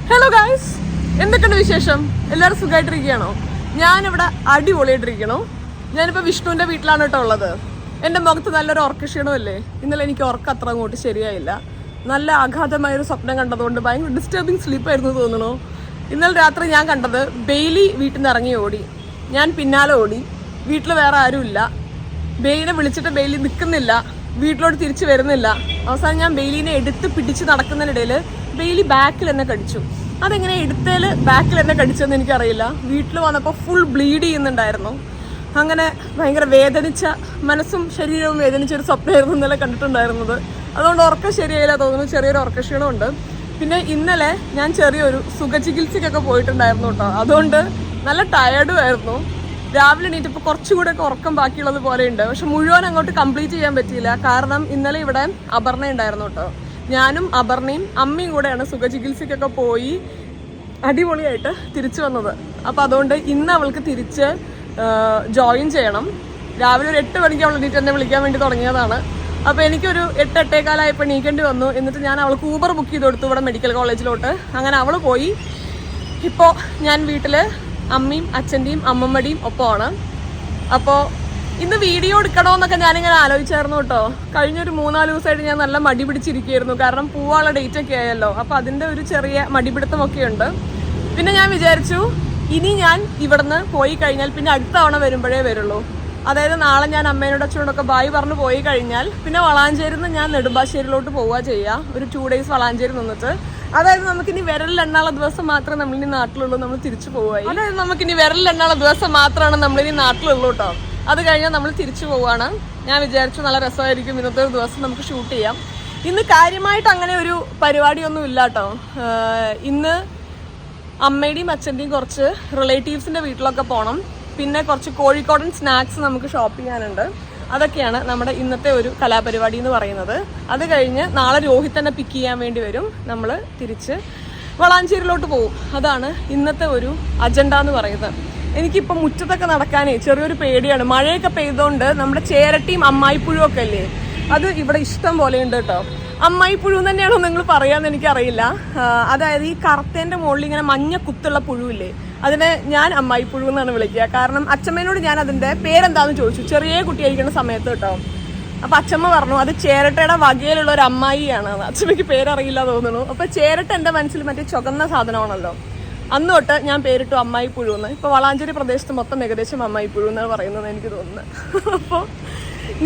Hello guys, എന്തൊക്കെയുണ്ട് വിശേഷം? എല്ലാവരും സുഖമായിട്ടിരിക്കുകയാണോ? ഞാനിവിടെ അടിപൊളിയായിട്ടിരിക്കണോ. ഞാനിപ്പോൾ വിഷ്ണുവിൻ്റെ വീട്ടിലാണ് കേട്ടോ ഉള്ളത്. എൻ്റെ മുഖത്ത് നല്ലൊരു ഉറക്കക്ഷീണമല്ലേ. ഇന്നലെ എനിക്ക് ഉറക്കം അത്ര അങ്ങോട്ട് ശരിയായില്ല. നല്ല അഗാധമായൊരു സ്വപ്നം കണ്ടതുകൊണ്ട് ഭയങ്കര ഡിസ്റ്റർബിങ് സ്ലീപ്പായിരുന്നു തോന്നണു. ഇന്നലെ രാത്രി ഞാൻ കണ്ടത് ബെയിലി വീട്ടിൽ നിന്ന് ഇറങ്ങി ഓടി. ഞാൻ പിന്നാലെ ഓടി. വീട്ടിൽ വേറെ ആരുമില്ല. ബെയിലിനെ വിളിച്ചിട്ട് ബെയിലി നിൽക്കുന്നില്ല, വീട്ടിലോട്ട് തിരിച്ചു വരുന്നില്ല. അവസാനം ഞാൻ ബെയിലിനെ എടുത്ത് പിടിച്ച് നടക്കുന്നതിനിടയിൽ ബെയിലി ബാക്കിൽ എന്നെ കടിച്ചു. അതെങ്ങനെ എടുത്തേൽ ബാക്കിൽ എന്നെ കടിച്ചെന്ന് എനിക്കറിയില്ല. വീട്ടിൽ വന്നപ്പോൾ ഫുൾ ബ്ലീഡ് ചെയ്യുന്നുണ്ടായിരുന്നു. അങ്ങനെ ഭയങ്കര വേദനിച്ച, മനസ്സും ശരീരവും വേദനിച്ചൊരു സ്വപ്നമായിരുന്നു ഇന്നലെ കണ്ടിട്ടുണ്ടായിരുന്നത്. അതുകൊണ്ട് ഉറക്കം ശരിയായില്ല തോന്നുന്നു. ചെറിയൊരു ഉറക്കക്ഷീണമുണ്ട്. പിന്നെ ഇന്നലെ ഞാൻ ചെറിയൊരു സുഖചികിത്സയ്ക്കൊക്കെ പോയിട്ടുണ്ടായിരുന്നു കേട്ടോ. അതുകൊണ്ട് നല്ല ടയേർഡും ആയിരുന്നു. രാവിലെ എണീറ്റപ്പോൾ കുറച്ചുകൂടെ ഒക്കെ ഉറക്കം ബാക്കിയുള്ളത് പോലെയുണ്ട്. പക്ഷെ മുഴുവൻ അങ്ങോട്ട് കംപ്ലീറ്റ് ചെയ്യാൻ പറ്റിയില്ല. കാരണം ഇന്നലെ ഇവിടെ അപർണ ഉണ്ടായിരുന്നു കേട്ടോ. ഞാനും അപർണയും അമ്മയും കൂടെയാണ് സുഖചികിത്സയ്ക്കൊക്കെ പോയി അടിപൊളിയായിട്ട് തിരിച്ചു വന്നത്. അപ്പം അതുകൊണ്ട് ഇന്ന് അവൾക്ക് തിരിച്ച് ജോയിൻ ചെയ്യണം. രാവിലെ ഒരു 8 മണിക്ക് അവൾ എണീറ്റ് എന്നെ വിളിക്കാൻ വേണ്ടി തുടങ്ങിയതാണ്. അപ്പോൾ എനിക്കൊരു 8-8:15 എണീക്കേണ്ടി വന്നു. എന്നിട്ട് ഞാൻ അവൾക്ക് ഊബർ ബുക്ക് ചെയ്ത് കൊടുത്തു ഇവിടെ മെഡിക്കൽ കോളേജിലോട്ട്. അങ്ങനെ അവൾ പോയി. ഇപ്പോൾ ഞാൻ വീട്ടിൽ അമ്മയും അച്ഛൻ്റെയും അമ്മമ്മയുടെയും ഒപ്പമാണ്. അപ്പോൾ ഇന്ന് വീഡിയോ എടുക്കണമെന്നൊക്കെ ഞാനിങ്ങനെ ആലോചിച്ചായിരുന്നു കേട്ടോ. കഴിഞ്ഞൊരു 3-4 ദിവസമായിട്ട് ഞാൻ നല്ല മടി പിടിച്ചിരിക്കുകയായിരുന്നു. കാരണം പോവാനുള്ള ഡേറ്റ് ഒക്കെ ആയല്ലോ. അപ്പോൾ അതിൻ്റെ ഒരു ചെറിയ മടിപിടുത്തമൊക്കെ ഉണ്ട്. പിന്നെ ഞാൻ വിചാരിച്ചു ഇനി ഞാൻ ഇവിടുന്ന് പോയി കഴിഞ്ഞാൽ പിന്നെ അടുത്ത തവണ വരുമ്പോഴേ വരുള്ളൂ. അതായത് നാളെ ഞാൻ അമ്മേനോട് അച്ഛനോടൊക്കെ ബായ് പറഞ്ഞു പോയി കഴിഞ്ഞാൽ പിന്നെ വളാഞ്ചേരിയിൽ നിന്ന് ഞാൻ നെടുമ്പാശ്ശേരിയിലോട്ട് പോവുക ചെയ്യുക. ഒരു 2 ഡേയ്സ് വളാഞ്ചേരി നിന്നിട്ട്. അതായത് നമുക്കിനി വിരലിലെണ്ണാനുള്ള ദിവസം മാത്രമേ നമ്മളിനി നാട്ടിലുള്ളൂ. നമ്മൾ തിരിച്ചു പോവുകയായി. അതായത് നമുക്കിനി വിരലിലെണ്ണാനുള്ള ദിവസം മാത്രമാണ് നമ്മളിനി നാട്ടിലുള്ളൂ കേട്ടോ. അത് കഴിഞ്ഞാൽ നമ്മൾ തിരിച്ചു പോവുകയാണ്. ഞാൻ വിചാരിച്ചു നല്ല രസമായിരിക്കും ഇന്നത്തെ ഒരു ദിവസം നമുക്ക് ഷൂട്ട് ചെയ്യാം. ഇന്ന് കാര്യമായിട്ട് അങ്ങനെ ഒരു പരിപാടിയൊന്നും ഇല്ല കേട്ടോ. ഇന്ന് അമ്മയുടെയും അച്ഛൻ്റെയും കുറച്ച് റിലേറ്റീവ്സിൻ്റെ വീട്ടിലൊക്കെ പോകണം. പിന്നെ കുറച്ച് കോഴിക്കോടൻ സ്നാക്സ് നമുക്ക് ഷോപ്പ് ചെയ്യാനുണ്ട്. അതൊക്കെയാണ് നമ്മുടെ ഇന്നത്തെ ഒരു കലാപരിപാടി എന്ന് പറയുന്നത്. അത് കഴിഞ്ഞ് നാളെ രോഹിത് തന്നെ പിക്ക് ചെയ്യാൻ വേണ്ടി വരും. നമ്മൾ തിരിച്ച് വളാഞ്ചേരിയിലോട്ട് പോകും. അതാണ് ഇന്നത്തെ ഒരു അജണ്ട എന്ന് പറയുന്നത്. എനിക്കിപ്പോൾ മുറ്റത്തൊക്കെ നടക്കാനേ ചെറിയൊരു പേടിയാണ്. മഴയൊക്കെ പെയ്തുകൊണ്ട് നമ്മുടെ ചേരട്ടിയും അമ്മായിപ്പുഴുവും ഒക്കെ അല്ലേ, അത് ഇവിടെ ഇഷ്ടം പോലെ ഉണ്ട് കേട്ടോ. അമ്മായിപ്പുഴു തന്നെയാണോ നിങ്ങൾ പറയാമെന്ന് എനിക്കറിയില്ല. അതായത് ഈ കറുത്തേൻ്റെ മുകളിൽ ഇങ്ങനെ മഞ്ഞ കുത്തുള്ള പുഴുവില്ലേ, അതിനെ ഞാൻ അമ്മായിപ്പുഴു എന്നാണ് വിളിക്കുക. കാരണം അച്ഛമ്മേനോട് ഞാൻ അതിൻ്റെ പേരെന്താണെന്ന് ചോദിച്ചു, ചെറിയ കുട്ടിയായിരിക്കുന്ന സമയത്ത് കേട്ടോ. അപ്പം അച്ഛമ്മ പറഞ്ഞു അത് ചേരട്ടയുടെ വകയിലുള്ള ഒരു അമ്മായിയാണ്. അച്ഛമ്മയ്ക്ക് പേരറിയില്ല തോന്നുന്നു. അപ്പം ചേരട്ട എൻ്റെ മനസ്സിൽ മറ്റേ ചുവന്ന സാധനമാണല്ലോ. അന്ന് തൊട്ട് ഞാൻ പേരിട്ടു അമ്മായിപ്പുഴു എന്ന്. ഇപ്പോൾ വളാഞ്ചേരി പ്രദേശത്ത് മൊത്തം ഏകദേശം അമ്മായിപ്പുഴു എന്നാണ് പറയുന്നത് എനിക്ക് തോന്നുന്നത്. അപ്പോൾ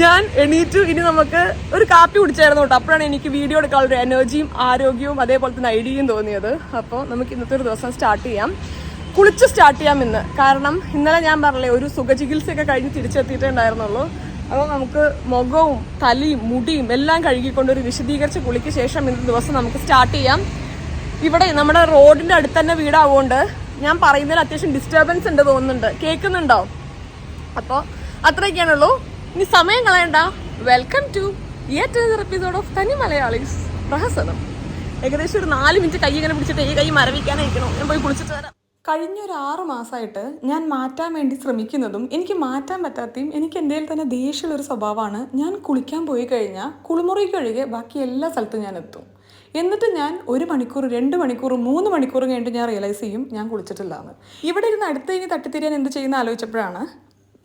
ഞാൻ എണീറ്റു. ഇനി നമുക്ക് ഒരു കാപ്പി കുടിച്ചായിരുന്നു കേട്ടോ. അപ്പോഴാണ് എനിക്ക് വീഡിയോ എടുക്കാനുള്ള ഒരു എനർജിയും ആരോഗ്യവും അതേപോലെ തന്നെ ഐഡിയയും തോന്നിയത്. അപ്പോൾ നമുക്ക് ഇന്നത്തെ ഒരു ദിവസം സ്റ്റാർട്ട് ചെയ്യാം. കുളിച്ച് സ്റ്റാർട്ട് ചെയ്യാം ഇന്ന്. കാരണം ഇന്നലെ ഞാൻ പറഞ്ഞില്ലേ ഒരു സുഖചികിത്സയൊക്കെ കഴിഞ്ഞ് തിരിച്ചെത്തിയിട്ടുണ്ടായിരുന്നുള്ളൂ. അപ്പോൾ നമുക്ക് മുഖവും തലയും മുടിയും എല്ലാം കഴുകിക്കൊണ്ട് ഒരു വിശദീകരിച്ച കുളിക്ക് ശേഷം ഇന്നത്തെ ദിവസം നമുക്ക് സ്റ്റാർട്ട് ചെയ്യാം. ഇവിടെ നമ്മുടെ റോഡിൻ്റെ അടുത്ത് തന്നെ വീടാവുകൊണ്ട് ഞാൻ പറയുന്നതിൽ അത്യാവശ്യം ഡിസ്റ്റർബൻസ് ഉണ്ട് തോന്നുന്നുണ്ട്. കേൾക്കുന്നുണ്ടോ? അപ്പോൾ അത്രയൊക്കെയാണുള്ളൂ. ഇനി സമയം കളയണ്ട. Welcome to yet another episode of തനി മലയാളീസ് പ്രഹസനം. ഏകദേശം ഒരു 4 മിനിറ്റ് കൈ ഇങ്ങനെ പിടിച്ചിട്ട് ഈ കൈ മരവിക്കാനായിരിക്കണം. ഞാൻ പോയി കുളിച്ചിട്ട് വരാം. കഴിഞ്ഞൊരു 6 മാസമായിട്ട് ഞാൻ മാറ്റാൻ വേണ്ടി ശ്രമിക്കുന്നതും എനിക്ക് മാറ്റാൻ പറ്റാത്തയും എനിക്ക് എൻ്റെ തന്നെ ദേഷ്യമുള്ളൊരു സ്വഭാവമാണ്. ഞാൻ കുളിക്കാൻ പോയി കഴിഞ്ഞാൽ കുളിമുറിക്ക് ഒഴികെ ബാക്കി എല്ലാ സ്ഥലത്തും ഞാൻ എത്തും. എന്നിട്ട് ഞാൻ 1 മണിക്കൂർ 2 മണിക്കൂർ 3 മണിക്കൂർ കഴിഞ്ഞിട്ട് ഞാൻ റിയലൈസ് ചെയ്യും ഞാൻ കുളിച്ചിട്ടില്ലാന്ന്. ഇവിടെ ഇരുന്ന് അടുത്ത് കഴിഞ്ഞ് തട്ടിത്തിരിയാൻ എന്ത് ചെയ്യുന്ന ആലോചിച്ചപ്പോഴാണ്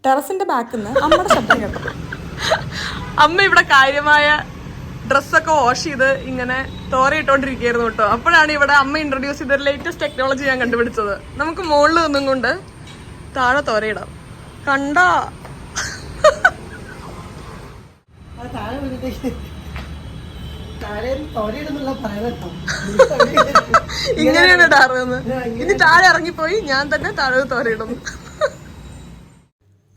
ടെറസിൻ്റെ ബാക്കിൽ നിന്ന് അമ്മയുടെ ശബ്ദം കേട്ടത്. അമ്മ ഇവിടെ കാര്യമായ ഡ്രസ്സൊക്കെ വാഷ് ചെയ്ത് ഇങ്ങനെ തോരയിട്ടോണ്ടിരിക്കുകയായിരുന്നു കേട്ടോ. അപ്പോഴാണ് ഇവിടെ അമ്മ ഇൻട്രൊഡ്യൂസ് ചെയ്ത ലേറ്റസ്റ്റ് ടെക്നോളജി ഞാൻ കണ്ടുപിടിച്ചത്. നമുക്ക് മുകളിൽ നിന്നും കൊണ്ട് താഴെ തോരയിടാം. കണ്ടാ ഇങ്ങനെയാണ് ഇടാറുന്ന്. ഇനി താഴെ ഇറങ്ങിപ്പോയി ഞാൻ തന്നെ താഴെ തോരയിടുന്നു.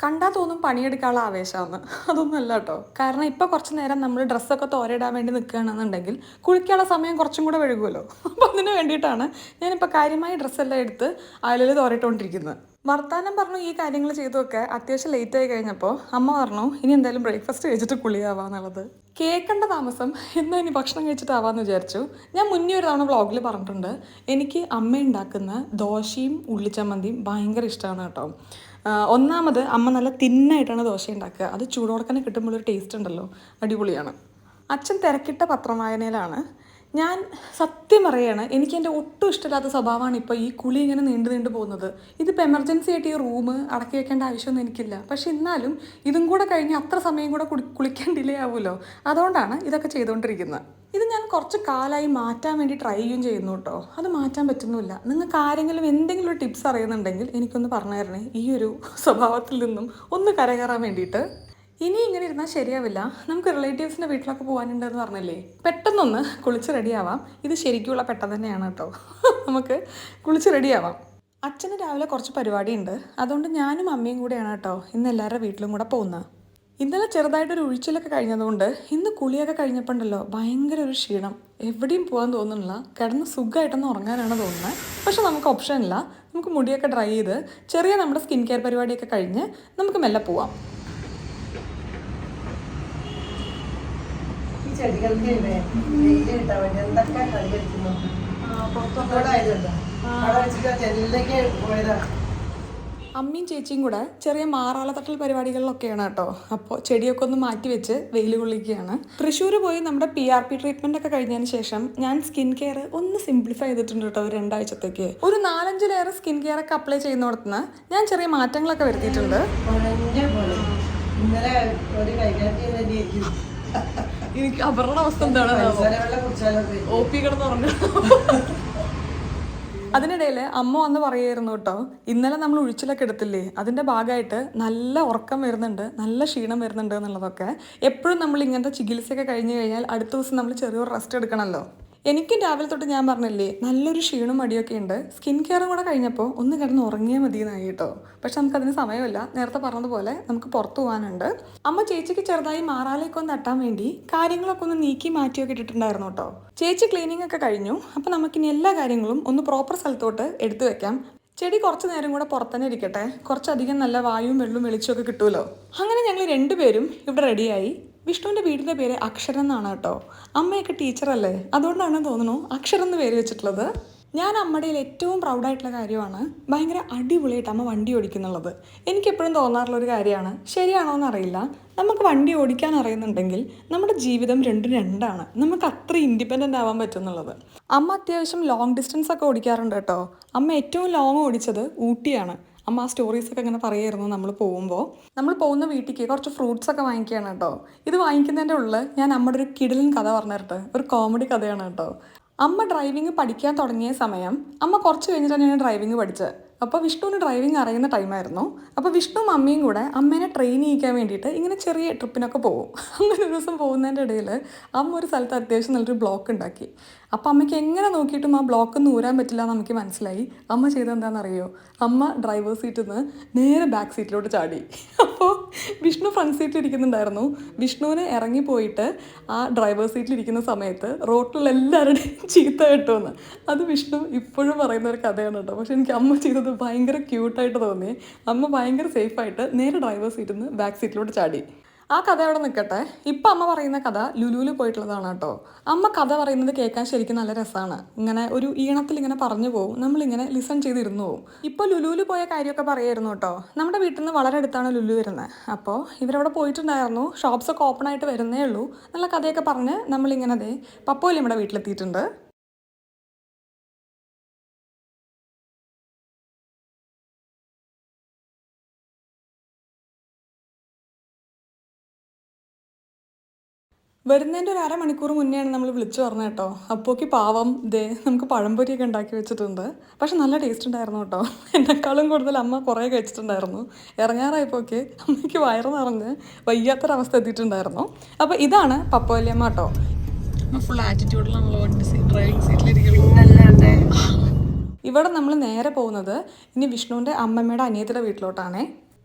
കണ്ടാൽ തോന്നും പണിയെടുക്കാനുള്ള ആവേശമാണ്. അതൊന്നും അല്ല കേട്ടോ. കാരണം ഇപ്പോൾ കുറച്ച് നേരം നമ്മൾ ഡ്രസ്സൊക്കെ തോരയിടാൻ വേണ്ടി നിൽക്കുകയാണെന്നുണ്ടെങ്കിൽ കുളിക്കാനുള്ള സമയം കുറച്ചും കൂടെ വഴുകുമല്ലോ. അപ്പോൾ അതിന് വേണ്ടിയിട്ടാണ് ഞാനിപ്പോൾ കാര്യമായി ഡ്രസ്സെല്ലാം എടുത്ത് അയലിൽ തോരയിട്ടുകൊണ്ടിരിക്കുന്നത്. വർത്താനം പറഞ്ഞു ഈ കാര്യങ്ങൾ ചെയ്തൊക്കെ അത്യാവശ്യം ലേറ്റായി കഴിഞ്ഞപ്പോൾ അമ്മ പറഞ്ഞു ഇനി എന്തായാലും ബ്രേക്ക്ഫാസ്റ്റ് കഴിച്ചിട്ട് കുളിയാവാന്നുള്ളത്. കേൾക്കേണ്ട താമസം എന്നാൽ ഇനി ഭക്ഷണം കഴിച്ചിട്ടാവാമെന്ന് വിചാരിച്ചു. ഞാൻ മുന്നേ ഒരു തവണ വ്ളോഗിൽ പറഞ്ഞിട്ടുണ്ട് എനിക്ക് അമ്മ ഉണ്ടാക്കുന്ന ദോശയും ഉള്ളിച്ചമ്മന്തിയും ഭയങ്കര ഇഷ്ടമാണ് കേട്ടോ. ഒന്നാമത് അമ്മ നല്ല തിന്നായിട്ടാണ് ദോശ ഉണ്ടാക്കുക. അത് ചൂടോടെ തന്നെ കിട്ടുമ്പോൾ ഒരു ടേസ്റ്റ് ഉണ്ടല്ലോ, അടിപൊളിയാണ്. അച്ഛൻ തിരക്കിട്ട പത്രം വായനയിലാണ്. ഞാൻ സത്യം പറയുകയാണ്, എനിക്ക് എൻ്റെ ഒട്ടും ഇഷ്ടമില്ലാത്ത സ്വഭാവമാണ് ഇപ്പോൾ ഈ കുളി ഇങ്ങനെ നീണ്ടു പോകുന്നത്. ഇതിപ്പോൾ എമർജൻസി ആയിട്ട് ഈ റൂം അടക്കി വെക്കേണ്ട ആവശ്യമൊന്നും എനിക്കില്ല. പക്ഷെ എന്നാലും ഇതും കൂടെ കഴിഞ്ഞ് അത്ര സമയം കൂടെ കുളിക്കാൻ ഡിലേ ആവുമല്ലോ, അതുകൊണ്ടാണ് ഇതൊക്കെ ചെയ്തുകൊണ്ടിരിക്കുന്നത്. ഇത് ഞാൻ കുറച്ച് കാലമായി മാറ്റാൻ വേണ്ടി ട്രൈ ചെയ്യുന്നു കേട്ടോ. അത് മാറ്റാൻ പറ്റുന്നില്ല. നിങ്ങൾക്ക് ആരെങ്കിലും എന്തെങ്കിലും ഒരു ടിപ്സ് അറിയുന്നുണ്ടെങ്കിൽ എനിക്കൊന്ന് പറഞ്ഞു തരണേ, ഈ ഒരു സ്വഭാവത്തിൽ നിന്നും ഒന്ന് കരകയറാൻ വേണ്ടിയിട്ട്. ഇനി ഇങ്ങനെ ഇരുന്നാൽ ശരിയാവില്ല. നമുക്ക് റിലേറ്റീവ്സിൻ്റെ വീട്ടിലൊക്കെ പോകാനുണ്ടെന്ന് പറഞ്ഞല്ലേ, പെട്ടെന്നൊന്ന് കുളിച്ച് റെഡിയാവാം. ഇത് ശരിക്കുള്ള പെട്ടെന്ന് തന്നെയാണ് കേട്ടോ. നമുക്ക് കുളിച്ച് റെഡിയാവാം. അച്ഛന് രാവിലെ കുറച്ച് പരിപാടിയുണ്ട്, അതുകൊണ്ട് ഞാനും അമ്മയും കൂടെയാണ് കേട്ടോ ഇന്ന് എല്ലാവരുടെ വീട്ടിലും കൂടെ പോകുന്നത്. ഇന്നലെ ചെറുതായിട്ടൊരു ഒഴിച്ചിലൊക്കെ കഴിഞ്ഞതുകൊണ്ട് ഇന്ന് കുളിയൊക്കെ കഴിഞ്ഞപ്പോൾ ഉണ്ടല്ലോ ഭയങ്കര ഒരു ക്ഷീണം. എവിടെയും പോകാൻ തോന്നുന്നില്ല, കിടന്ന് സുഖമായിട്ടൊന്ന് ഉറങ്ങാനാണ് തോന്നുന്നത്. പക്ഷെ നമുക്ക് ഓപ്ഷൻ ഇല്ല. നമുക്ക് മുടിയൊക്കെ ഡ്രൈ ചെയ്ത് ചെറിയ നമ്മുടെ സ്കിൻ കെയർ പരിപാടിയൊക്കെ കഴിഞ്ഞ് നമുക്ക് മെല്ലെ പോവാം. ചെടികൾക്ക് വെയിൽ കിട്ടാൻ വേണ്ടി എന്തൊക്കെ കളി കളിക്കുന്നു. അമ്മയും ചേച്ചിയും കൂടെ ചെറിയ മാറാളത്തട്ടൽ പരിപാടികളിലൊക്കെയാണ് കേട്ടോ. അപ്പോൾ ചെടിയൊക്കെ ഒന്ന് മാറ്റി വെച്ച് വെയിൽ കൊള്ളിക്കുകയാണ്. തൃശ്ശൂർ പോയി നമ്മുടെ PRP ട്രീറ്റ്മെൻ്റ് ഒക്കെ കഴിഞ്ഞതിന് ശേഷം ഞാൻ സ്കിൻ കെയർ ഒന്ന് സിംപ്ലിഫൈ ചെയ്തിട്ടുണ്ട് കേട്ടോ. ഒരു 2 ആഴ്ചത്തേക്ക് ഒരു 4-5 ലെയർ സ്കിൻ കെയർ ഒക്കെ അപ്ലൈ ചെയ്യുന്നിടത്തുനിന്ന് ഞാൻ ചെറിയ മാറ്റങ്ങളൊക്കെ വരുത്തിയിട്ടുണ്ട്. എനിക്ക് അവരുടെ അവസ്ഥ എന്താണ്? അതിനിടയിൽ അമ്മ വന്ന് പറയുമായിരുന്നു കേട്ടോ, ഇന്നലെ നമ്മൾ ഉഴിച്ചിലൊക്കെ എടുത്തില്ലേ, അതിൻ്റെ ഭാഗമായിട്ട് നല്ല ഉറക്കം വരുന്നുണ്ട്, നല്ല ക്ഷീണം വരുന്നുണ്ട് എന്നുള്ളതൊക്കെ. എപ്പോഴും നമ്മൾ ഇങ്ങനത്തെ ചികിത്സയൊക്കെ കഴിഞ്ഞ് കഴിഞ്ഞാൽ അടുത്ത ദിവസം നമ്മൾ ചെറിയൊരു റെസ്റ്റ് എടുക്കണമല്ലോ. എനിക്കും രാവിലെ തൊട്ട് ഞാൻ പറഞ്ഞില്ലേ നല്ലൊരു ക്ഷീണം മടിയൊക്കെ ഉണ്ട്. സ്കിൻ കെയറും കൂടെ കഴിഞ്ഞപ്പോൾ ഒന്ന് കിടന്ന് ഉറങ്ങിയാൽ മതിയെന്നായി കേട്ടോ. പക്ഷെ നമുക്കതിന് സമയമില്ല. നേരത്തെ പറഞ്ഞതുപോലെ നമുക്ക് പുറത്തു പോകാനുണ്ട്. അമ്മ ചേച്ചിക്ക് ചെറുതായി മാറാലേക്ക് ഒന്ന് തട്ടാൻ വേണ്ടി കാര്യങ്ങളൊക്കെ ഒന്ന് നീക്കി മാറ്റിയൊക്കെ ഇട്ടിട്ടുണ്ടായിരുന്നു കേട്ടോ. ചേച്ചി ക്ലീനിങ് ഒക്കെ കഴിഞ്ഞു. അപ്പം നമുക്കിനി എല്ലാ കാര്യങ്ങളും ഒന്ന് പ്രോപ്പർ സ്ഥലത്തോട്ട് എടുത്തു വെക്കാം. ചെടി കുറച്ച് നേരം കൂടെ പുറത്തന്നെ ഇരിക്കട്ടെ, കുറച്ചധികം നല്ല വായുവും വെള്ളവും വെളിച്ചമൊക്കെ കിട്ടുമല്ലോ. അങ്ങനെ ഞങ്ങൾ 2 പേരും ഇവിടെ റെഡിയായി. വിഷ്ണുവിൻ്റെ വീടിൻ്റെ പേര് അക്ഷരം എന്നാണ് കേട്ടോ. അമ്മയൊക്കെ ടീച്ചറല്ലേ, അതുകൊണ്ടാണ് തോന്നുന്നു അക്ഷരം എന്ന് പേര് വെച്ചിട്ടുള്ളത്. ഞാൻ അമ്മയുടെ ഏറ്റവും പ്രൗഡായിട്ടുള്ള കാര്യമാണ് ഭയങ്കര അടിപൊളിയായിട്ട് അമ്മ വണ്ടി ഓടിക്കുന്നുള്ളത്. എനിക്കെപ്പോഴും തോന്നാറുള്ളൊരു കാര്യമാണ്. ശരിയാണോ എന്നറിയില്ല, നമുക്ക് വണ്ടി ഓടിക്കാൻ അറിയുന്നുണ്ടെങ്കിൽ നമ്മുടെ ജീവിതം രണ്ടും രണ്ടാണ്. നമുക്ക് അത്ര ഇൻഡിപെൻഡൻ്റ് ആവാൻ പറ്റുന്നുള്ളത്. അമ്മ അത്യാവശ്യം ലോങ് ഡിസ്റ്റൻസ് ഒക്കെ ഓടിക്കാറുണ്ട് കേട്ടോ. അമ്മ ഏറ്റവും ലോങ് ഓടിച്ചത് ഊട്ടിയാണ്. അമ്മ ആ സ്റ്റോറീസൊക്കെ ഇങ്ങനെ പറയായിരുന്നു. നമ്മൾ പോകുന്ന വീട്ടിലേക്ക് കുറച്ച് ഫ്രൂട്ട്സ് ഒക്കെ വാങ്ങിക്കുകയാണ് കേട്ടോ. ഇത് വാങ്ങിക്കുന്നതിൻ്റെ ഉള്ളിൽ ഞാൻ അമ്മയുടെ ഒരു കിടിലൻ കഥ പറഞ്ഞു തരട്ടെ. ഒരു കോമഡി കഥയാണ് കേട്ടോ. അമ്മ ഡ്രൈവിംഗ് പഠിക്കാൻ തുടങ്ങിയ സമയം അമ്മ കുറച്ച് കഴിഞ്ഞിട്ടാണ് ഞാൻ ഡ്രൈവിംഗ് പഠിച്ചത്. അപ്പോൾ വിഷ്ണുവിന് ഡ്രൈവിംഗ് അറിയുന്ന ടൈമായിരുന്നു. അപ്പോൾ വിഷ്ണുവും അമ്മയും കൂടെ അമ്മേനെ ട്രെയിൻ ചെയ്യിക്കാൻ വേണ്ടിയിട്ട് ഇങ്ങനെ ചെറിയ ട്രിപ്പിനൊക്കെ പോകും. അങ്ങനെ ഒരു ദിവസം പോകുന്നതിൻ്റെ ഇടയിൽ അമ്മ ഒരു സ്ഥലത്ത് അത്യാവശ്യം നല്ലൊരു ബ്ലോക്ക് ഉണ്ടാക്കി. അപ്പോൾ അമ്മയ്ക്ക് എങ്ങനെ നോക്കിയിട്ടും ആ ബ്ലോക്ക് നൂരാൻ പറ്റില്ല എന്ന് നമുക്ക് മനസ്സിലായി. അമ്മ ചെയ്തത് എന്താണെന്നറിയോ? അമ്മ ഡ്രൈവേഴ്സ് സീറ്റിൽ നിന്ന് നേരെ ബാക്ക് സീറ്റിലോട്ട് ചാടി. അപ്പോൾ വിഷ്ണു ഫ്രണ്ട് സീറ്റിൽ ഇരിക്കുന്നുണ്ടായിരുന്നു. വിഷ്ണുവിന് ഇറങ്ങിപ്പോയിട്ട് ആ ഡ്രൈവേഴ്സ് സീറ്റിലിരിക്കുന്ന സമയത്ത് റോട്ടിലുള്ള എല്ലാവരുടെയും ചീത്ത കേട്ടുവന്ന്. അത് വിഷ്ണു ഇപ്പോഴും പറയുന്ന ഒരു കഥയാണ് കേട്ടോ. പക്ഷെ എനിക്ക് അമ്മ ചെയ്തത് ഭയങ്കര ക്യൂട്ടായിട്ട് തോന്നി. അമ്മ ഭയങ്കര സേഫായിട്ട് നേരെ ഡ്രൈവേഴ്സ് സീറ്റിൽ നിന്ന് ബാക്ക് സീറ്റിലോട്ട് ചാടി. ആ കഥ അവിടെ നിൽക്കട്ടെ. ഇപ്പം അമ്മ പറയുന്ന കഥ ലുലുവിൽ പോയിട്ടുള്ളതാണ് കേട്ടോ. അമ്മ കഥ പറയുന്നത് കേൾക്കാൻ ശരിക്കും നല്ല രസമാണ്. ഇങ്ങനെ ഒരു ഈണത്തിൽ ഇങ്ങനെ പറഞ്ഞു പോകും, നമ്മളിങ്ങനെ ലിസൺ ചെയ്തിരുന്നു പോകും. ഇപ്പോൾ ലുലുവിൽ പോയ കാര്യമൊക്കെ പറയായിരുന്നു കേട്ടോ. നമ്മുടെ വീട്ടിൽ നിന്ന് വളരെ അടുത്താണ് ലുലു വരുന്നത്. അപ്പോൾ ഇവരവിടെ പോയിട്ടുണ്ടായിരുന്നു. ഷോപ്സൊക്കെ ഓപ്പൺ ആയിട്ട് വരുന്നേ ഉള്ളൂ. നല്ല കഥയൊക്കെ പറഞ്ഞ് നമ്മളിങ്ങനെ അതെ പപ്പോയിൽ നമ്മുടെ വീട്ടിലെത്തിയിട്ടുണ്ട്. വരുന്നതിൻ്റെ ഒരു 1/2 മണിക്കൂർ മുന്നെയാണ് നമ്മൾ വിളിച്ചു പറഞ്ഞത് കേട്ടോ. അപ്പോക്ക് പാവം ദേ നമുക്ക് പഴംപൊരിയൊക്കെ ഉണ്ടാക്കി വെച്ചിട്ടുണ്ട്. പക്ഷെ നല്ല ടേസ്റ്റ് ഉണ്ടായിരുന്നു കേട്ടോ. എന്നെക്കാളും കൂടുതൽ അമ്മ കുറേ കഴിച്ചിട്ടുണ്ടായിരുന്നു. ഇറങ്ങാറായപ്പോക്ക് അമ്മയ്ക്ക് വയറ് നിറഞ്ഞ് വയ്യാത്തൊരവസ്ഥ എത്തിയിട്ടുണ്ടായിരുന്നു. അപ്പോൾ ഇതാണ് പപ്പോലിയമ്മ കേട്ടോ. ഫുൾ ആറ്റിറ്റ്യൂഡിലാണല്ലോ ഡ്രൈവിംഗ് സീറ്റിലിരിക്കുള്ളൂ. ഇവിടെ നമ്മൾ നേരെ പോകുന്നത് ഇനി വിഷ്ണുവിൻ്റെ അമ്മമ്മയുടെ അനിയത്തിയുടെ വീട്ടിലോട്ടാണേ.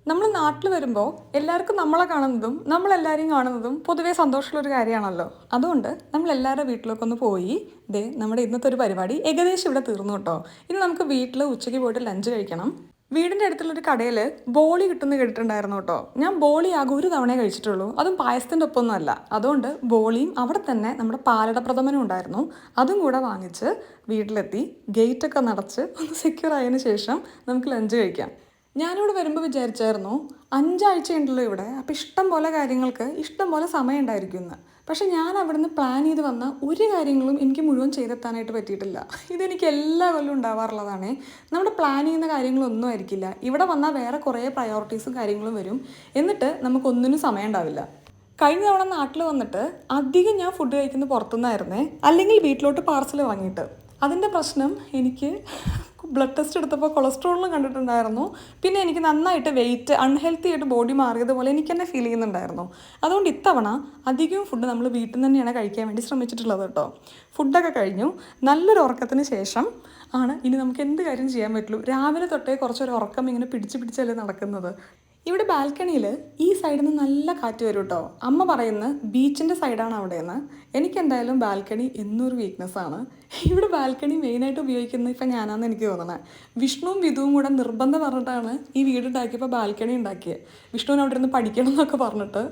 നമ്മൾ നാട്ടിൽ വരുമ്പോൾ എല്ലാവർക്കും നമ്മളെ കാണുന്നതും നമ്മളെല്ലാവരെയും കാണുന്നതും പൊതുവേ സന്തോഷമുള്ളൊരു കാര്യമാണല്ലോ. അതുകൊണ്ട് നമ്മളെല്ലാവരുടെ വീട്ടിലൊക്കെ ഒന്ന് പോയി ദേ നമ്മുടെ ഇന്നത്തെ ഒരു പരിപാടി ഏകദേശം ഇവിടെ തീർന്നു കേട്ടോ. ഇനി നമുക്ക് വീട്ടിൽ ഉച്ചയ്ക്ക് പോയിട്ട് ലഞ്ച് കഴിക്കണം. വീടിൻ്റെ അടുത്തുള്ളൊരു കടയിൽ ബോളി കിട്ടുമെന്ന് കേട്ടിട്ടുണ്ടായിരുന്നു കേട്ടോ. ഞാൻ ബോളി ആകെ ഒരു തവണയെ കഴിച്ചിട്ടുള്ളൂ, അതും പായസത്തിൻ്റെ ഒപ്പമൊന്നും അല്ല. അതുകൊണ്ട് ബോളിയും അവിടെ തന്നെ നമ്മുടെ പാലട പ്രഥമനും ഉണ്ടായിരുന്നു. അതും കൂടെ വാങ്ങിച്ച് വീട്ടിലെത്തി ഗേറ്റൊക്കെ നടച്ച് ഒന്ന് സെക്യൂർ ആയതിനു ശേഷം നമുക്ക് ലഞ്ച് കഴിക്കാം. ഞാനിവിടെ വരുമ്പോൾ വിചാരിച്ചായിരുന്നു 5 ആഴ്ചയുണ്ടല്ലോ ഇവിടെ, അപ്പോൾ ഇഷ്ടം പോലെ കാര്യങ്ങൾക്ക് ഇഷ്ടം പോലെ സമയം ഉണ്ടായിരിക്കുമെന്ന്. പക്ഷെ ഞാൻ അവിടുന്ന് പ്ലാൻ ചെയ്ത് വന്ന ഒരു കാര്യങ്ങളും എനിക്ക് മുഴുവൻ ചെയ്തെത്താനായിട്ട് പറ്റിയിട്ടില്ല. ഇതെനിക്ക് എല്ലാ കൊല്ലവും ഉണ്ടാവാറുള്ളതാണ്. നമ്മുടെ പ്ലാൻ ചെയ്യുന്ന കാര്യങ്ങളൊന്നും ആയിരിക്കില്ല, ഇവിടെ വന്നാൽ വേറെ കുറേ പ്രയോറിറ്റീസും കാര്യങ്ങളും വരും, എന്നിട്ട് നമുക്കൊന്നിനും സമയം ഉണ്ടാവില്ല. കഴിഞ്ഞ തവണ നാട്ടിൽ വന്നിട്ട് അധികം ഞാൻ ഫുഡ് കഴിക്കുന്നത് പുറത്തുനിന്നായിരുന്നേ, അല്ലെങ്കിൽ വീട്ടിലോട്ട് പാർസൽ വാങ്ങിയിട്ട്. അതിൻ്റെ പ്രശ്നം എനിക്ക് ബ്ലഡ് ടെസ്റ്റ് എടുത്തപ്പോൾ കൊളസ്ട്രോളിലും കണ്ടിട്ടുണ്ടായിരുന്നു. പിന്നെ എനിക്ക് നന്നായിട്ട് വെയിറ്റ് അൺഹെൽത്തി ആയിട്ട് ബോഡി മാറിയതുപോലെ എനിക്ക് തന്നെ ഫീൽ ചെയ്യുന്നുണ്ടായിരുന്നു. അതുകൊണ്ട് ഇത്തവണ അധികം ഫുഡ് നമ്മൾ വീട്ടിൽ നിന്ന് തന്നെയാണ് കഴിക്കാൻ വേണ്ടി ശ്രമിച്ചിട്ടുള്ളത് കേട്ടോ. ഫുഡൊക്കെ കഴിഞ്ഞു, നല്ലൊരു ഉറക്കത്തിന് ശേഷം ആണ് ഇനി നമുക്ക് എന്ത് കാര്യം ചെയ്യാൻ പറ്റുള്ളൂ. രാവിലെ തൊട്ടേ കുറച്ചൊരു ഉറക്കം ഇങ്ങനെ പിടിച്ചല്ലേ നടക്കുന്നത്. ഇവിടെ ബാൽക്കണിയിൽ ഈ സൈഡിൽ നിന്ന് നല്ല കാറ്റ് വരും കേട്ടോ. അമ്മ പറയുന്നത് ബീച്ചിൻ്റെ സൈഡാണ് അവിടെയെന്ന്. എനിക്കെന്തായാലും ബാൽക്കണി എന്നൊരു വീക്ക്നെസ്സാണ്. ഇവിടെ ബാൽക്കണി മെയിനായിട്ട് ഉപയോഗിക്കുന്നത് ഇപ്പം ഞാനാണെന്ന് എനിക്ക് തോന്നണത്. വിഷ്ണുവും വിധുവും കൂടെ നിർബന്ധം പറഞ്ഞിട്ടാണ് ഈ വീട് ഉണ്ടാക്കിയപ്പോൾ ബാൽക്കണി ഉണ്ടാക്കിയത്. വിഷ്ണുവിന് അവിടെ ഇരുന്ന് പഠിക്കണം എന്നൊക്കെ പറഞ്ഞിട്ട്.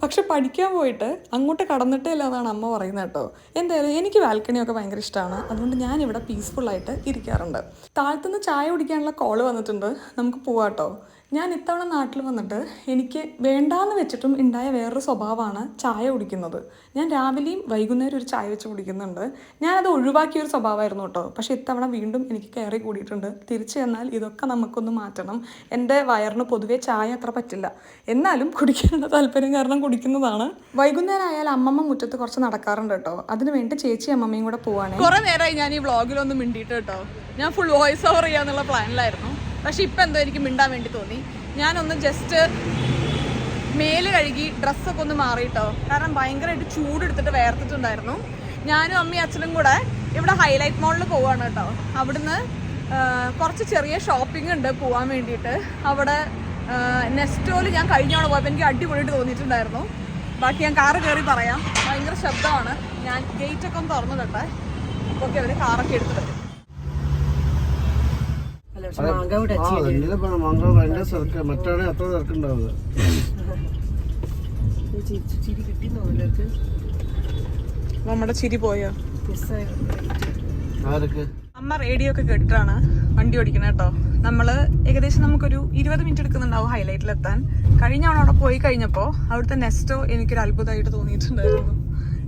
പക്ഷെ പഠിക്കാൻ പോയിട്ട് അങ്ങോട്ട് കടന്നിട്ടേ ഇല്ല എന്നാണ് അമ്മ പറയുന്നത് കേട്ടോ. എന്തായാലും എനിക്ക് ബാൽക്കണിയൊക്കെ ഭയങ്കര ഇഷ്ടമാണ്. അതുകൊണ്ട് ഞാനിവിടെ പീസ്ഫുള്ളായിട്ട് ഇരിക്കാറുണ്ട്. താഴത്തുനിന്ന് ചായ കുടിക്കാനുള്ള കോള് വന്നിട്ടുണ്ട്, നമുക്ക് പോവാട്ടോ. ഞാൻ ഇത്തവണ നാട്ടിൽ വന്നിട്ട് എനിക്ക് വേണ്ടാന്ന് വെച്ചിട്ടും ഉണ്ടായ വേറൊരു സ്വഭാവമാണ് ചായ കുടിക്കുന്നത്. ഞാൻ രാവിലെയും വൈകുന്നേരം ഒരു ചായ വെച്ച് കുടിക്കുന്നുണ്ട്. ഞാനത് ഒഴിവാക്കിയൊരു സ്വഭാവമായിരുന്നു കേട്ടോ. പക്ഷേ ഇത്തവണ വീണ്ടും എനിക്ക് കയറി കൂടിയിട്ടുണ്ട്. തിരിച്ചു ചെന്നാൽ ഇതൊക്കെ നമുക്കൊന്ന് മാറ്റണം. എൻ്റെ വയറിന് പൊതുവേ ചായ അത്ര പറ്റില്ല, എന്നാലും കുടിക്കാനുള്ള താല്പര്യം കാരണം കുടിക്കുന്നതാണ്. വൈകുന്നേരം ആയാൽ അമ്മമ്മ മുറ്റത്ത് കുറച്ച് നടക്കാറുണ്ട് കേട്ടോ. അതിന് വേണ്ടി ചേച്ചി അമ്മമ്മയും കൂടെ പോവാണ്. കുറെ നേരമായി ഞാൻ ഈ വ്ളോഗിലൊന്നും മിണ്ടിയിട്ട് കേട്ടോ. ഞാൻ ഫുൾ വോയിസ് ഓവർ ചെയ്യാന്നുള്ള പ്ലാനിലായിരുന്നു. പക്ഷെ ഇപ്പം എന്തോ എനിക്ക് മിണ്ടാൻ വേണ്ടി തോന്നി. ഞാനൊന്ന് ജസ്റ്റ് മേല് കഴുകി ഡ്രസ്സൊക്കെ ഒന്ന് മാറിയിട്ടോ. കാരണം ഭയങ്കരമായിട്ട് ചൂടെടുത്തിട്ട് വേർത്തിട്ടുണ്ടായിരുന്നു. ഞാനും അമ്മയും അച്ഛനും കൂടെ ഇവിടെ ഹൈലൈറ്റ് മോളിൽ പോവാണ് കേട്ടോ. അവിടുന്ന് കുറച്ച് ചെറിയ ഷോപ്പിംഗ് ഉണ്ട് പോകാൻ വേണ്ടിയിട്ട്. അവിടെ നെസ്റ്റോയിൽ ഞാൻ കഴിഞ്ഞോടെ പോയപ്പോൾ എനിക്ക് അടിപൊളിയായിട്ട് തോന്നിയിട്ടുണ്ടായിരുന്നു. ബാക്കി ഞാൻ കാറ് കയറി പറയാം. ഭയങ്കര ശബ്ദമാണ്. ഞാൻ ഗേറ്റൊക്കെ ഒന്ന് തുറന്നു തട്ടെ. അപ്പോൾ ഒക്കെ അവർ കാറൊക്കെ എടുത്ത് തരും. മറ്റാണ് അത്ര തിരക്കുണ്ടാവുക. നമ്മുടെ ചിരി പോയോ? ആരൊക്കെ? അമ്മ റേഡിയോ ഒക്കെ കേട്ടിട്ടാണ് വണ്ടി ഓടിക്കണേ കേട്ടോ. നമ്മള് ഏകദേശം നമുക്കൊരു 20 മിനിറ്റ് എടുക്കുന്നുണ്ടാവും ഹൈലൈറ്റിലെത്താൻ. കഴിഞ്ഞ തവണ അവിടെ പോയി കഴിഞ്ഞപ്പോൾ അവിടുത്തെ നെസ്റ്റോ എനിക്കൊരു അത്ഭുതമായിട്ട് തോന്നിയിട്ടുണ്ടായിരുന്നു.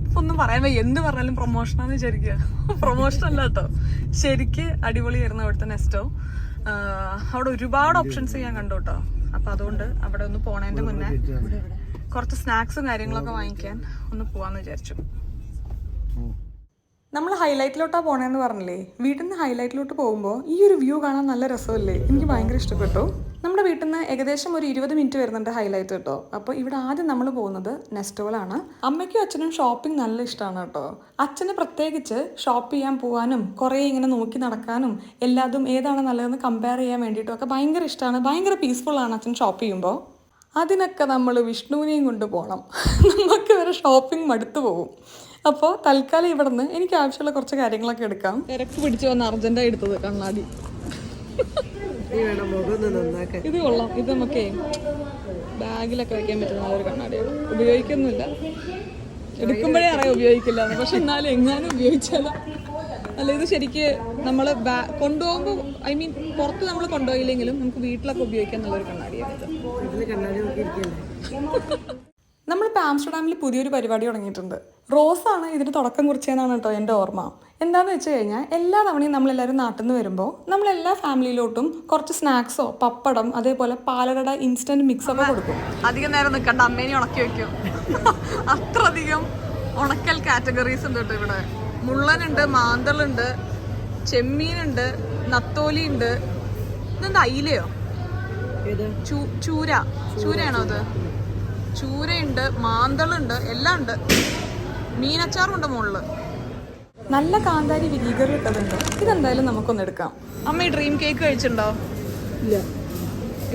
ഇപ്പൊ ഒന്നും പറയാൻ വയ്യ, എന്ത് പറഞ്ഞാലും പ്രൊമോഷനാന്ന് വിചാരിക്കുക. പ്രൊമോഷൻ അല്ല കേട്ടോ, ശരിക്ക് അടിപൊളിയായിരുന്നു അവിടുത്തെ നെസ്റ്റോ. അവിടെ ഒരുപാട് ഓപ്ഷൻസ് ഞാൻ കണ്ടു കേട്ടോ. അപ്പൊ അതുകൊണ്ട് അവിടെ ഒന്ന് പോണതിന്റെ മുന്നേ കുറച്ച് സ്നാക്സും കാര്യങ്ങളൊക്കെ വാങ്ങിക്കാൻ ഒന്ന് പോവാന്ന് വിചാരിച്ചു. നമ്മൾ ഹൈലൈറ്റിലോട്ടാണ് പോണേന്ന് പറഞ്ഞില്ലേ. വീട്ടിൽ നിന്ന് ഹൈലൈറ്റിലോട്ട് പോകുമ്പോൾ ഈ ഒരു വ്യൂ കാണാൻ നല്ല രസമല്ലേ. എനിക്ക് ഭയങ്കര ഇഷ്ടപ്പെട്ടു. നമ്മുടെ വീട്ടിൽ നിന്ന് ഏകദേശം ഒരു 20 മിനിറ്റ് വരുന്നുണ്ട് ഹൈലൈറ്റ് കേട്ടോ. അപ്പോൾ ഇവിടെ ആദ്യം നമ്മൾ പോകുന്നത് നെസ്റ്റോയിലാണ്. അമ്മയ്ക്കും അച്ഛനും ഷോപ്പിംഗ് നല്ല ഇഷ്ടമാണ് കേട്ടോ. അച്ഛന് പ്രത്യേകിച്ച് ഷോപ്പ് ചെയ്യാൻ പോകാനും കുറേ ഇങ്ങനെ നോക്കി നടക്കാനും എല്ലാതും ഏതാണ് നല്ലതെന്ന് കമ്പയർ ചെയ്യാൻ വേണ്ടിയിട്ടും ഒക്കെ ഭയങ്കര ഇഷ്ടമാണ്. ഭയങ്കര പീസ്ഫുള്ളാണ് അച്ഛൻ ഷോപ്പ് ചെയ്യുമ്പോൾ. അതിനൊക്കെ നമ്മൾ വിഷ്ണുവിനെയും കൊണ്ട് പോകണം. നമുക്ക് വരെ ഷോപ്പിംഗ് മടുത്തു പോകും. അപ്പോൾ തൽക്കാലം ഇവിടെ നിന്ന് എനിക്ക് ആവശ്യമുള്ള കുറച്ച് കാര്യങ്ങളൊക്കെ എടുക്കാം. തിരക്ക് പിടിച്ചു വന്ന് അർജന്റായി എടുത്തത് കണ്ണാടി. ഇത് കൊള്ളാം. ഇത് നമുക്കേ ബാഗിലൊക്കെ വെക്കാൻ പറ്റുന്ന നല്ലൊരു കണ്ണാടിയാണ്. ഉപയോഗിക്കൊന്നുമില്ല, എടുക്കുമ്പോഴേ അറിയാം ഉപയോഗിക്കില്ല. പക്ഷെ എന്നാലും എങ്ങാനും ഉപയോഗിച്ചാലോ. അല്ല, ഇത് ശരിക്ക് നമ്മൾ കൊണ്ടുപോകുമ്പോൾ ഐ മീൻ പുറത്ത് നമ്മൾ കൊണ്ടുപോയില്ലെങ്കിലും നമുക്ക് വീട്ടിലൊക്കെ ഉപയോഗിക്കാൻ നല്ലൊരു കണ്ണാടിയാണ്. നമ്മളിപ്പോൾ ആംസ്റ്റർഡാമിൽ പുതിയൊരു പരിപാടി തുടങ്ങിയിട്ടുണ്ട്. റോസാണ് ഇതിന് തുടക്കം കുറിച്ചതെന്നാണ് കേട്ടോ എൻ്റെ ഓർമ്മ. എന്താണെന്ന് വെച്ച് കഴിഞ്ഞാൽ എല്ലാ തവണയും നമ്മളെല്ലാവരും നാട്ടിൽ നിന്ന് വരുമ്പോൾ നമ്മളെല്ലാ ഫാമിലിയിലോട്ടും കുറച്ച് സ്നാക്സോ പപ്പടം അതേപോലെ പാലട ഇൻസ്റ്റൻറ്റ് മിക്സൊക്കെ കൊടുക്കും. അധികം നേരം നിൽക്കണ്ട, അമ്മേനെ ഉണക്കി വെക്കും. അത്രയധികം ഉണക്കൽ കാറ്റഗറീസ് ഉണ്ട് കേട്ടോ ഇവിടെ. മുള്ളനുണ്ട്, മാന്തളുണ്ട്, ചെമ്മീനുണ്ട്, നത്തോലി ഉണ്ട്. ഇതെന്താ അയിലയോ? ചൂരയാണോ അത്? ചൂരയുണ്ട്, മാന്തളുണ്ട്, എല്ലാം ഉണ്ട്. മീനച്ചാറും ഉണ്ട് മുകളില്. നല്ല കാന്താരി വിനീഗർ ഇട്ടതുണ്ട്. ഇതെന്തായാലും നമുക്കൊന്ന് എടുക്കാം. അമ്മ ഈ ഡ്രീം കേക്ക് കഴിച്ചിട്ടുണ്ടോ? ഇല്ല.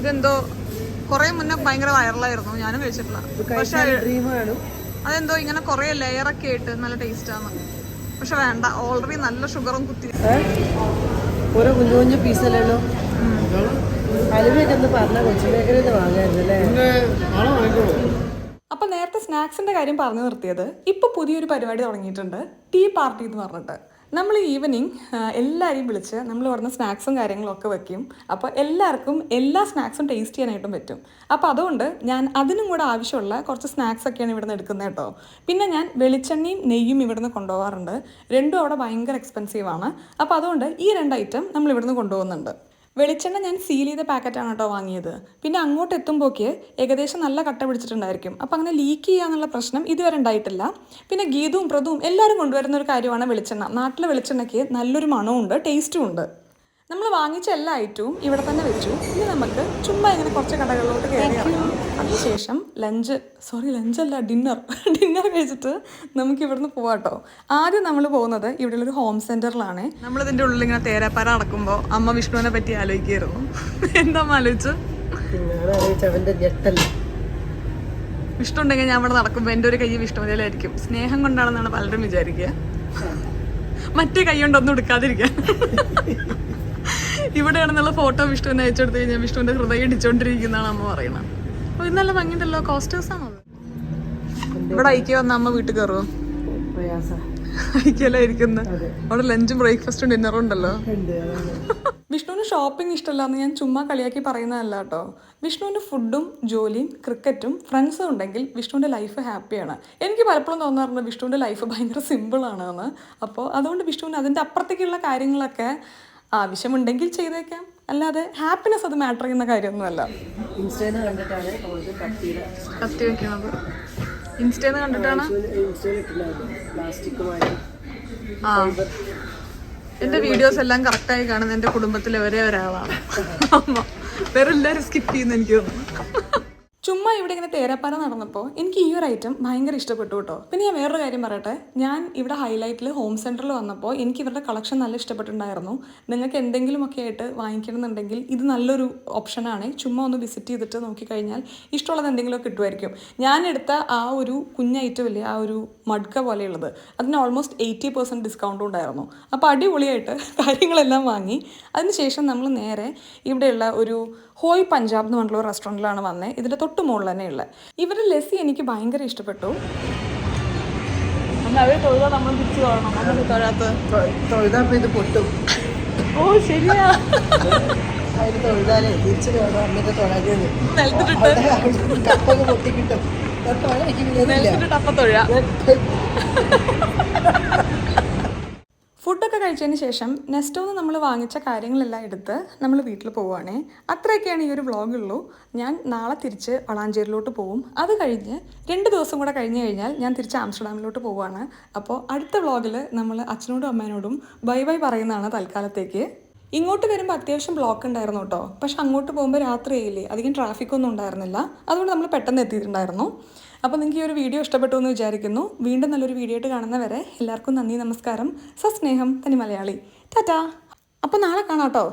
ഇതെന്തോ കുറെ മുന്നേ ഭയങ്കര വൈറലായിരുന്നു, ഞാനും കഴിച്ചിട്ടില്ല. പക്ഷെ അതെന്തോ ഇങ്ങനെ കുറെ ലെയറൊക്കെ ആയിട്ട് നല്ല ടേസ്റ്റാണ്. പക്ഷെ വേണ്ട, ഓൾറെഡി നല്ല ഷുഗറും കുത്തി. ഓരോ കുഞ്ഞു കുഞ്ഞു പീസല്ലോ. അലുവയൊക്കെ പറഞ്ഞ കൊച്ചുമേഖലയിൽ വാങ്ങായിരുന്നല്ലേ. അപ്പോൾ നേരത്തെ സ്നാക്സിൻ്റെ കാര്യം പറഞ്ഞു നിർത്തിയത്. ഇപ്പോൾ പുതിയൊരു പരിപാടി തുടങ്ങിയിട്ടുണ്ട്, ടീ പാർട്ടി എന്ന് പറഞ്ഞിട്ട്. നമ്മൾ ഈവനിങ് എല്ലാവരെയും വിളിച്ച് നമ്മൾ ഇവിടുന്ന് സ്നാക്സും കാര്യങ്ങളും ഒക്കെ വെക്കും. അപ്പോൾ എല്ലാവർക്കും എല്ലാ സ്നാക്സും ടേസ്റ്റ് ചെയ്യാനായിട്ടും പറ്റും. അപ്പോൾ അതുകൊണ്ട് ഞാൻ അതിനും കൂടെ ആവശ്യമുള്ള കുറച്ച് സ്നാക്സ് ഒക്കെയാണ് ഇവിടുന്ന് എടുക്കുന്നത് കേട്ടോ. പിന്നെ ഞാൻ വെളിച്ചെണ്ണയും നെയ്യും ഇവിടുന്ന് കൊണ്ടുപോകാറുണ്ട്. രണ്ടും അവിടെ ഭയങ്കര എക്സ്പെൻസീവാണ്. അപ്പോൾ അതുകൊണ്ട് ഈ 2 ഐറ്റം നമ്മൾ ഇവിടുന്ന് കൊണ്ടുപോകുന്നുണ്ട്. വെളിച്ചെണ്ണ ഞാൻ സീൽ ചെയ്ത പാക്കറ്റാണ് കേട്ടോ വാങ്ങിയത്. പിന്നെ അങ്ങോട്ട് എത്തുമ്പോഴേക്ക് ഏകദേശം നല്ല കട്ട പിടിച്ചിട്ടുണ്ടായിരിക്കും. അപ്പോൾ അങ്ങനെ ലീക്ക് ചെയ്യാന്നുള്ള പ്രശ്നം ഇതുവരെ ഉണ്ടായിട്ടില്ല. പിന്നെ ഗീതവും പ്രതുവും എല്ലാവരും കൊണ്ടുവരുന്ന ഒരു കാര്യമാണ് വെളിച്ചെണ്ണ. നാട്ടിലെ വെളിച്ചെണ്ണയ്ക്ക് നല്ലൊരു മണവും ടേസ്റ്റും ഉണ്ട്. നമ്മൾ വാങ്ങിച്ച എല്ലാ ഐറ്റവും ഇവിടെ തന്നെ വെച്ചു. ഇനി നമുക്ക് ചുമ്മാ ഇങ്ങനെ കുറച്ച് കടകളിലോട്ട് കയറി ഇറങ്ങാം. അതിനുശേഷം ഡിന്നർ കഴിച്ചിട്ട് നമുക്ക് ഇവിടുന്ന് പോവാം കേട്ടോ. ആദ്യം നമ്മൾ പോകുന്നത് ഇവിടെയുള്ളൊരു ഹോം സെൻറ്ററിലാണ്. നമ്മളിതിൻ്റെ ഉള്ളിൽ ഇങ്ങനെ തേരാപ്പാര നടക്കുമ്പോൾ അമ്മ വിഷ്ണുവിനെ പറ്റി ആലോചിക്കായിരുന്നു. എന്താ ആലോചിച്ച് അവന്റെ ഞെട്ടല്ലേ. വിഷ്ണു ഉണ്ടെങ്കിൽ ഞാൻ ഇവിടെ നടക്കുമ്പോൾ എൻ്റെ ഒരു കൈ വിഷ്ണുവിലായിരിക്കും. സ്നേഹം കൊണ്ടാണെന്നാണ് പലരും വിചാരിക്കുക. മറ്റേ കൈ കൊണ്ടൊന്നും എടുക്കാതിരിക്കാൻ. ഇവിടെയാണെന്നുള്ള ഫോട്ടോ വിഷ്ണുവിനെ അയച്ചെടുത്ത് കഴിഞ്ഞാൽ വിഷ്ണുവിന്റെ ഹൃദയം ഇടിച്ചോണ്ടിരിക്കുന്നതാണ് അമ്മ പറയുന്നത്. അപ്പൊ ഇത് നല്ല ഭംഗിയുണ്ടല്ലോ. കോസ്റ്റേഴ്സ് ആണോ? ഇവിടെ ഐക്യ വന്ന അമ്മ വീട്ടിൽ കയറുമോ? ഐക്യല്ല ഇരിക്കുന്നത്. അവിടെ ലഞ്ചും ബ്രേക്ക്ഫാസ്റ്റും ഡിന്നറും ഉണ്ടല്ലോ. വിഷ്ണുവിന് ഷോപ്പിംഗ് ഇഷ്ടമല്ലാന്ന് ഞാൻ ചുമ്മാ കളിയാക്കി പറയുന്നതല്ല കേട്ടോ. വിഷ്ണുവിൻ്റെ ഫുഡും ജോലിയും ക്രിക്കറ്റും ഫ്രണ്ട്സും ഉണ്ടെങ്കിൽ വിഷ്ണുവിൻ്റെ ലൈഫ് ഹാപ്പിയാണ്. എനിക്ക് പലപ്പോഴും തോന്നാറുണ്ട് വിഷ്ണുവിൻ്റെ ലൈഫ് ഭയങ്കര സിമ്പിളാണ് എന്ന്. അപ്പോൾ അതുകൊണ്ട് വിഷ്ണുവിന് അതിൻ്റെ അപ്പുറത്തേക്കുള്ള കാര്യങ്ങളൊക്കെ ആവശ്യമുണ്ടെങ്കിൽ ചെയ്തേക്കാം. അല്ലാതെ ഹാപ്പിനെസ് അത് മാറ്റർ ചെയ്യുന്ന കാര്യമൊന്നുമല്ല. ഇൻസ്റ്റയിൽ കണ്ടിട്ടാണ് കത്തി വെക്കുന്നത്. ഇൻസ്റ്റയിൽ കണ്ടിട്ടാണ്. എൻ്റെ വീഡിയോസ് എല്ലാം കറക്റ്റായി കാണുന്നത് എൻ്റെ കുടുംബത്തിലെ ഒരാളാണ് അമ്മ. വേറെ എല്ലാവരും സ്കിപ്പ് ചെയ്യുന്നു എനിക്ക് തോന്നുന്നു. ചുമ്മാ ഇവിടെ ഇങ്ങനെ തേരാപ്പാര നടന്നപ്പോൾ എനിക്ക് ഈ ഒരു ഐറ്റം ഭയങ്കര ഇഷ്ടപ്പെട്ടു കേട്ടോ. പിന്നെ ഞാൻ വേറൊരു കാര്യം പറയട്ടെ. ഞാൻ ഇവിടെ ഹൈലൈറ്റിൽ ഹോം സെൻറ്ററിൽ വന്നപ്പോൾ എനിക്ക് ഇവരുടെ കളക്ഷൻ നല്ല ഇഷ്ടപ്പെട്ടിട്ടുണ്ടായിരുന്നു. നിങ്ങൾക്ക് എന്തെങ്കിലുമൊക്കെ ആയിട്ട് വാങ്ങിക്കണമെന്നുണ്ടെങ്കിൽ ഇത് നല്ലൊരു ഓപ്ഷനാണ്. ചുമ്മാ ഒന്ന് വിസിറ്റ് ചെയ്തിട്ട് നോക്കിക്കഴിഞ്ഞാൽ ഇഷ്ടമുള്ളത് എന്തെങ്കിലുമൊക്കെ കിട്ടുമായിരിക്കും. ഞാൻ എടുത്ത ആ ഒരു കുഞ്ഞ ഐറ്റം ഇല്ലേ, ആ ഒരു മഡ്ക പോലെയുള്ളത്, അതിന് ഓൾമോസ്റ്റ് 80% ഡിസ്കൗണ്ടും ഉണ്ടായിരുന്നു. അപ്പോൾ അടിപൊളിയായിട്ട് കാര്യങ്ങളെല്ലാം വാങ്ങി. അതിനുശേഷം നമ്മൾ നേരെ ഇവിടെയുള്ള ഒരു ഹോയ് പഞ്ചാബ് എന്ന് പറഞ്ഞിട്ടുള്ള റെസ്റ്റോറൻറ്റിലാണ് വന്നത്. ഇതിൻ്റെ തൊട്ട് മുകളിൽ തന്നെയുള്ള ഇവരുടെ ലസ്സി എനിക്ക് ഭയങ്കര ഇഷ്ടപ്പെട്ടു. അവർ തൊഴുതാ നമ്മൾ തിരിച്ചു തൊഴണം. നമ്മൾ തൊഴുതാ ഇത് പൊട്ടും. ഓ ശരിയാ. അതിന് തൊഴുതാലേ തിരിച്ചു തൊഴണം. എന്നിട്ട് തൊഴാൻ കപ്പൊക്കെ പൊട്ടിക്കിട്ടും. നിലത്തിട്ടിട്ട് അപ്പം തൊഴാ. ഫുഡൊക്കെ കഴിച്ചതിന് ശേഷം നെസ്റ്റോന്ന് നമ്മൾ വാങ്ങിച്ച കാര്യങ്ങളെല്ലാം എടുത്ത് നമ്മൾ വീട്ടിൽ പോവുകയാണേ. അത്രയൊക്കെയാണ് ഈ ഒരു വ്ളോഗുള്ളൂ. ഞാൻ നാളെ തിരിച്ച് വളാഞ്ചേരിയിലോട്ട് പോവും. അത് കഴിഞ്ഞ് 2 ദിവസം കൂടെ കഴിഞ്ഞ് കഴിഞ്ഞാൽ ഞാൻ തിരിച്ച് ആംസ്റ്റർഡാമിലോട്ട് പോവുകയാണ്. അപ്പോൾ അടുത്ത വ്ളോഗിൽ നമ്മൾ അച്ഛനോടും അമ്മേനോടും ബൈ ബൈ പറയുന്നതാണ് തൽക്കാലത്തേക്ക്. ഇങ്ങോട്ട് വരുമ്പോൾ അത്യാവശ്യം ബ്ലോക്ക് ഉണ്ടായിരുന്നു കേട്ടോ. പക്ഷെ അങ്ങോട്ട് പോകുമ്പോൾ രാത്രിയായില്ലേ, അധികം ട്രാഫിക്കൊന്നും ഉണ്ടായിരുന്നില്ല. അതുകൊണ്ട് നമ്മൾ പെട്ടെന്ന് എത്തിയിട്ടുണ്ടായിരുന്നു. അപ്പോൾ നിങ്ങൾക്ക് ഈ ഒരു വീഡിയോ ഇഷ്ടപ്പെട്ടു എന്ന് വിചാരിക്കുന്നു. വീണ്ടും നല്ലൊരു വീഡിയോ ആയിട്ട് കാണുന്നവരെ എല്ലാവർക്കും നന്ദി, നമസ്കാരം, സസ്നേഹം, തനി മലയാളി, ടാറ്റാ. അപ്പോൾ നാളെ കാണാം കേട്ടോ.